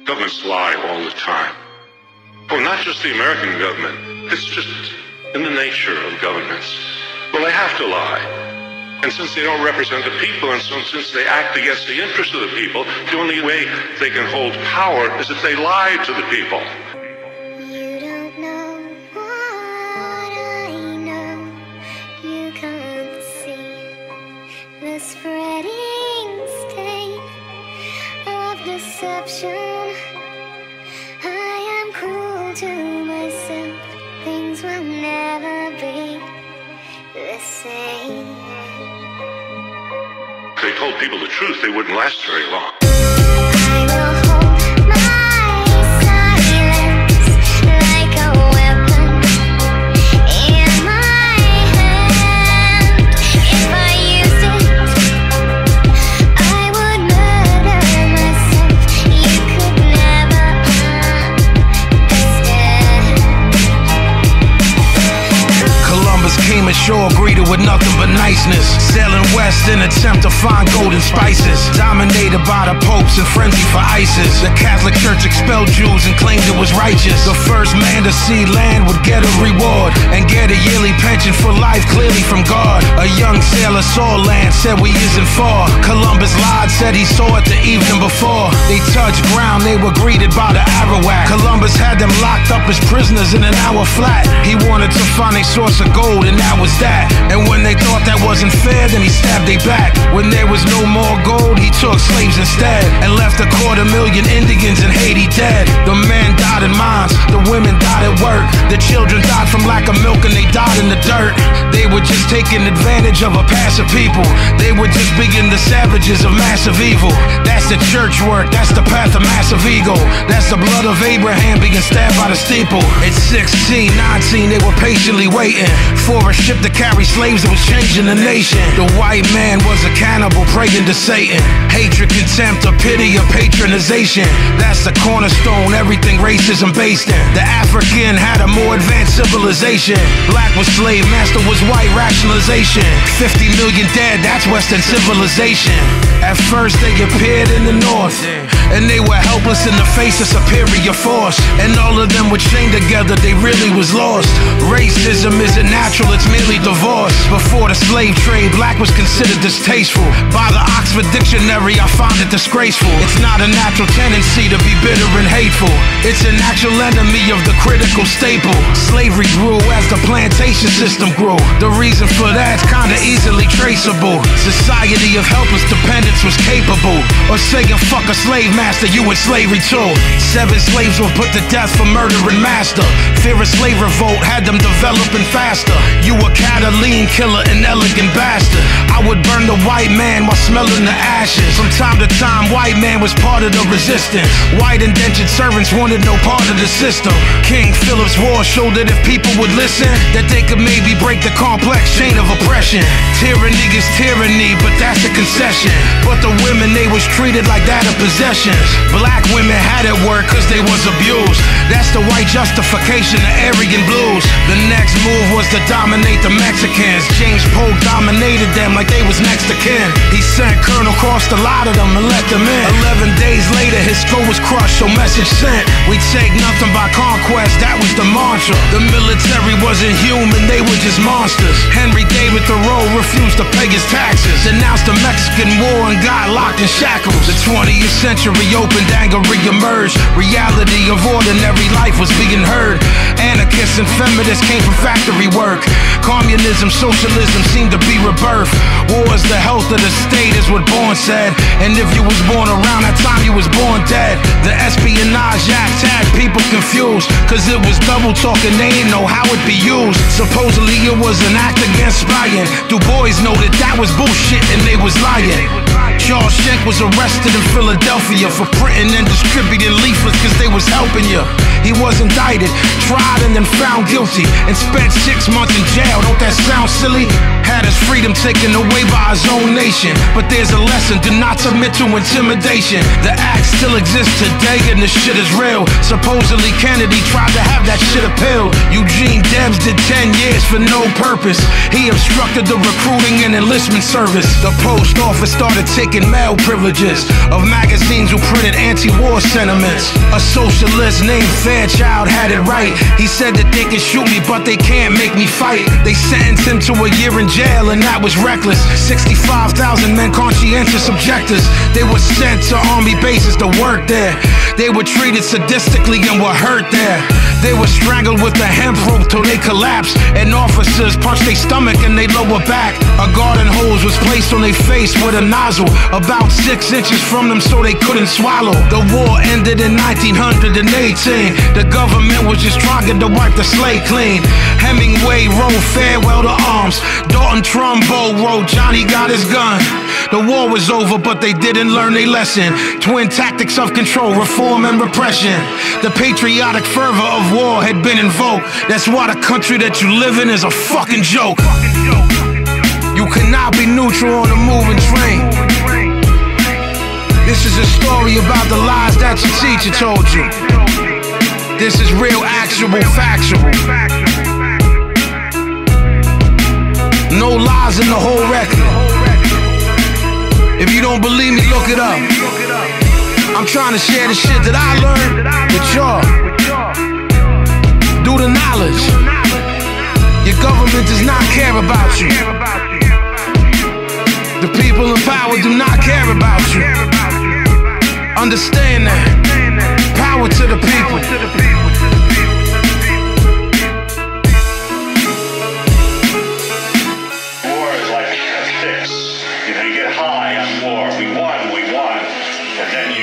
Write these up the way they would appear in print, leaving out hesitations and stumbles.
Governments lie all the time. Well, not just the American government. It's just in the nature of governments. Well, they have to lie. And since they don't represent the people, and so since they act against the interests of the people, the only way they can hold power is if they lie to the people. You don't know what I know. You can't see the spreading stain of deception. I am cruel to myself. Things will never be the same. If they told people the truth, they wouldn't last very long. I will hold my silence like a weapon in my hand. If I used it, I would murder myself. You could never understand. Columbus came ashore greeted with nothing but niceness, sailing west in attempt to find golden spices. Dominated by the popes and frenzy for ISIS. The Catholic Church expelled Jews and claimed it was righteous. The first man to see land would get a reward and get a yearly pension for life, clearly from God. A young sailor saw land, said we isn't far. Columbus lied, said he saw it the evening before. They touched ground, they were greeted by the Arawak. Columbus had them locked up as prisoners in an hour flat. He wanted to find a source of gold, and that was that. And when they thought that wasn't fair, then he stabbed they back. When there was no more gold, he took slaves instead and left 250,000 Indians in Haiti dead. The men died in mines, the women died at work, the children died from lack of milk and they died in the dirt. They were just taking advantage of a passive people. They were just being the savages of massive evil. That's the church work, that's the path of massive ego. That's the blood of Abraham being stabbed by the steeple. At 16, 19, they were patiently waiting for a ship to carry slaves that was changing the nation. The white man was a cannibal praying to Satan. Hatred, contempt, or pity, or patronization. That's the cornerstone everything racism based in. The African had a more advanced civilization. Black was slave, master was white rationalization. 50 million dead, that's Western civilization. At first they appeared in the north, and they were helpless in the face of superior force. And all of them were chained together, they really was lost. Racism isn't natural, it's merely divorce. Before the slave trade, black was considered distasteful. By the Oxford Dictionary, I found it disgraceful. It's not a natural tendency to be bitter and hateful. It's a natural enemy of the critical staple. Slavery grew as the plantation system grew. The reason for that's kinda easily traceable. Society of helpless dependence was capable of saying fuck a slave master, you in slavery too. 7 slaves were put to death for murdering master. Fear of slave revolt had them developing faster. You a Catalan killer, an elegant bastard. I would burn the white man while smelling the ashes. From time to time, white man was part of the resistance. White indentured servants wanted no part of the system. King Philip's War showed that if people would listen, that they could maybe break the complex chain of oppression. Tyranny is tyranny, but that's a concession. But the women, they was treated like that of possessions. Black women had it work cause they was abused. That's the white justification of Aryan blues. The next move was to dominate the Mexicans. James Polk dominated them like they was next to kin. He sent Colonel Cross to lie to them and let them in. 11 days later his skull was crushed, so message sent. We take nothing by conquest, that was the mantra. The military wasn't human, they were just monsters. Henry David Thoreau refused to pay his taxes, denounced the Mexican War and got locked in shackles. The 20th century opened, anger re-emerged. Reality of ordinary life was being heard. Anarchists and feminists came from factory work. Communism, socialism seemed to be rebirth. War is the health of the state is what Bourne said. And if you was born around that time, you was born dead. The Espionage Act had people confused, cause it was double talking, they didn't know how it be used. Supposedly it was an act against spying. Du Bois noted that was bullshit and they was lying. Charles Schenck was arrested in Philadelphia for printing and distributing leaflets cause they was helping you. He was indicted, tried, and then found guilty, and spent 6 months in jail. Don't that sound silly? Had his freedom taken away by his own nation. But there's a lesson: do not submit to intimidation. The act still exists today, and the shit is real. Supposedly Kennedy tried to have that shit appealed. Eugene Debs did 10 years for no purpose. He obstructed the recruiting and enlistment service. The post office started taking mail privileges of magazines who printed anti-war sentiments. A socialist named Fairchild had it right. He said that they can shoot me, but they can't make me fight. They sentenced him to a year in jail, and that was reckless. 65,000 men, conscientious objectors. They were sent to army bases to work there. They were treated sadistically and were hurt there. They were strangled with a hemp rope till they collapsed, and officers punched their stomach and their lower back. A garden hose was placed on their face with a nozzle about 6 inches from them so they couldn't swallow. The war ended in 1918. The government was just trying to wipe the slate clean. Hemingway wrote Farewell to Arms. Dalton Trumbo wrote Johnny Got His Gun. The war was over, but they didn't learn their lesson. Twin tactics of control, reform and repression. The patriotic fervor of war had been invoked. That's why the country that you live in is a fucking joke. You cannot be neutral on a moving train. This is a story about the lies that your teacher told you. This is real, actual, factual. No lies in the whole record. If you don't believe me, look it up. I'm trying to share the shit that I learned with y'all. Do the knowledge. Your government does not care about you. The people in power do not care about you. Understand that. Power to the people. War is like a fix. You know, you get high on war. We won. And then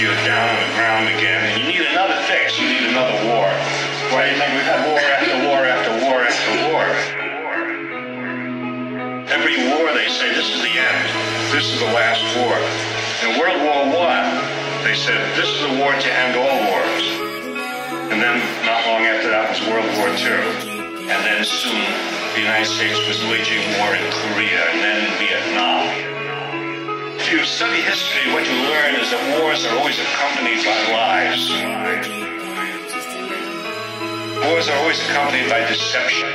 you're down on the ground again. And you need another fix. You need another war. Why do you think we've had war after war after war after war? Every war they say, this is the end. This is the last war. In World War I, they said, this is a war to end all wars. And then, not long after that, was World War II. And then soon, the United States was waging war in Korea and then in Vietnam. If you study history, what you learn is that wars are always accompanied by lies. Wars are always accompanied by deception.